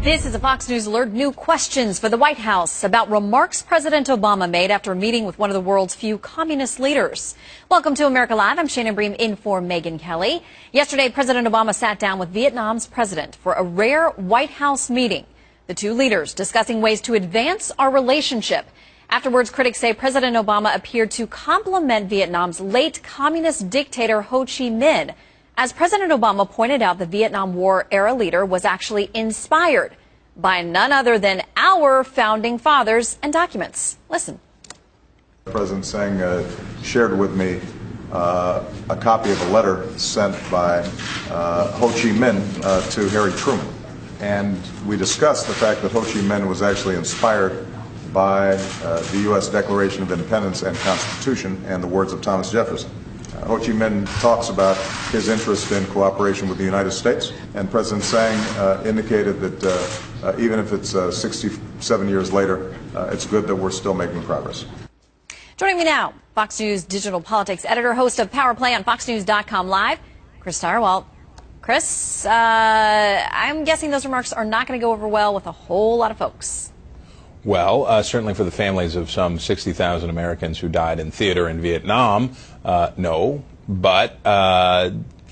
This is a Fox News alert. New questions for the White House about remarks President Obama made after meeting with one of the world's few communist leaders. Welcome to America Live. I'm Shannon Bream in for Megyn Kelly. Yesterday, President Obama sat down with Vietnam's president for a rare White House meeting. The two leaders discussing ways to advance our relationship. Afterwards, critics say President Obama appeared to compliment Vietnam's late communist dictator Ho Chi Minh. As President Obama pointed out, the Vietnam War-era leader was actually inspired by none other than our founding fathers and documents. Listen. President Sang shared with me a copy of a letter sent by Ho Chi Minh to Harry Truman. And we discussed the fact that Ho Chi Minh was actually inspired by the U.S. Declaration of Independence and Constitution and the words of Thomas Jefferson. Ho Chi Minh talks about his interest in cooperation with the United States, and President Sang indicated that even if it's 67 years later, it's good that we're still making progress. Joining me now, Fox News digital politics editor, host of Power Play on FoxNews.com Live, Chris Tyrwalt. Chris, I'm guessing those remarks are not going to go over well with a whole lot of folks. Well, certainly for the families of some 60,000 Americans who died in theater in Vietnam, no. But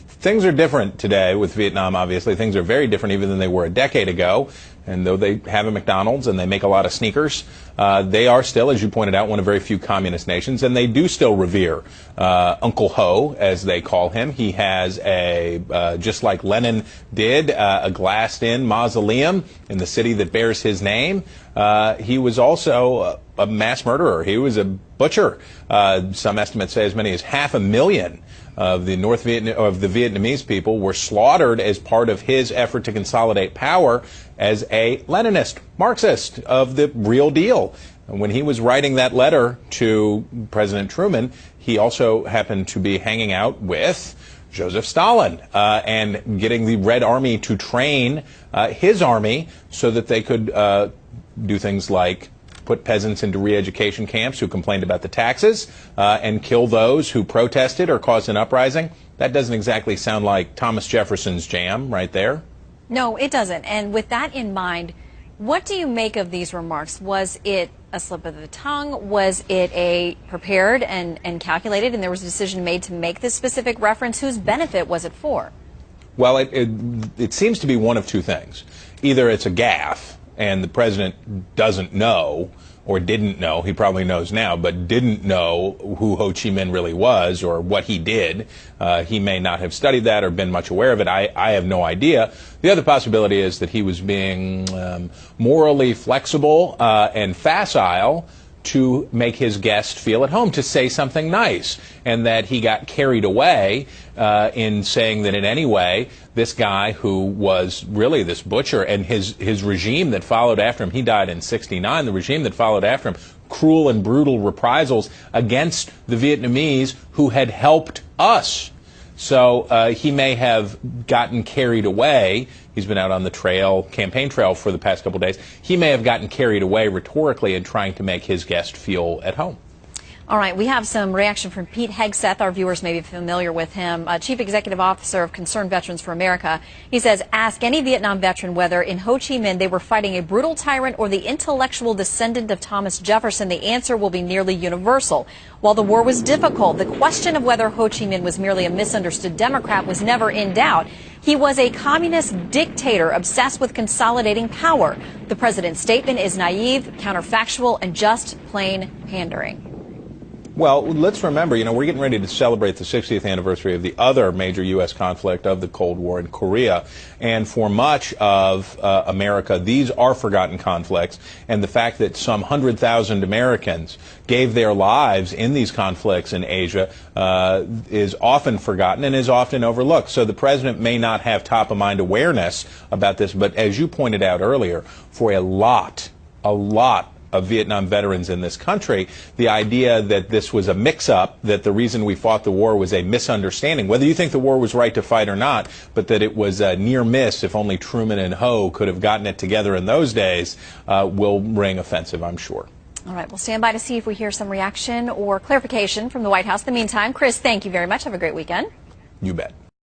things are different today with Vietnam, obviously. Things are very different even than they were a decade ago. And though they have a McDonald's and they make a lot of sneakers, they are still, as you pointed out, one of very few communist nations. And they do still revere Uncle Ho, as they call him. He has a, just like Lenin did, a glassed-in mausoleum in the city that bears his name. He was also a mass murderer. He was a butcher. Some estimates say as many as 500,000 of the Vietnamese people were slaughtered as part of his effort to consolidate power as a Leninist, Marxist of the real deal. And when he was writing that letter to President Truman, he also happened to be hanging out with Joseph Stalin and getting the Red Army to train his army so that they could do things like put peasants into re-education camps who complained about the taxes and kill those who protested or caused an uprising. That doesn't exactly sound like Thomas Jefferson's jam right there. No, it doesn't. And with that in mind, what do you make of these remarks? Was it a slip of the tongue? Was it a prepared and calculated, and there was a decision made to make this specific reference? Whose benefit was it for? Well, it seems to be one of two things. Either it's a gaffe, and the president doesn't know, or didn't know, he probably knows now, but didn't know who Ho Chi Minh really was or what he did. He may not have studied that or been much aware of it. I have no idea. The other possibility is that he was being morally flexible and facile to make his guest feel at home, to say something nice, and that he got carried away in saying that in any way this guy who was really this butcher and his regime that followed after him, he died in '69, the regime that followed after him, cruel and brutal reprisals against the Vietnamese who had helped us. So he may have gotten carried away. He's been out on the trail, campaign trail, for the past couple of days. He may have gotten carried away rhetorically in trying to make his guest feel at home. All right, we have some reaction from Pete Hegseth. Our viewers may be familiar with him, Chief Executive Officer of Concerned Veterans for America. He says, ask any Vietnam veteran whether in Ho Chi Minh they were fighting a brutal tyrant or the intellectual descendant of Thomas Jefferson. The answer will be nearly universal. While the war was difficult, the question of whether Ho Chi Minh was merely a misunderstood Democrat was never in doubt. He was a communist dictator obsessed with consolidating power. The president's statement is naive, counterfactual, and just plain pandering. Well, let's remember, we're getting ready to celebrate the 60th anniversary of the other major U.S. conflict of the Cold War in Korea. And for much of America, these are forgotten conflicts. And the fact that some 100,000 Americans gave their lives in these conflicts in Asia is often forgotten and is often overlooked. So the president may not have top-of-mind awareness about this, but as you pointed out earlier, for a lot of Vietnam veterans in this country, the idea that this was a mix-up, that the reason we fought the war was a misunderstanding, whether you think the war was right to fight or not, but that it was a near miss if only Truman and Ho could have gotten it together in those days, will ring offensive, I'm sure. All right, we'll stand by to see if we hear some reaction or clarification from the White House. In the meantime, Chris, thank you very much. Have a great weekend. You bet.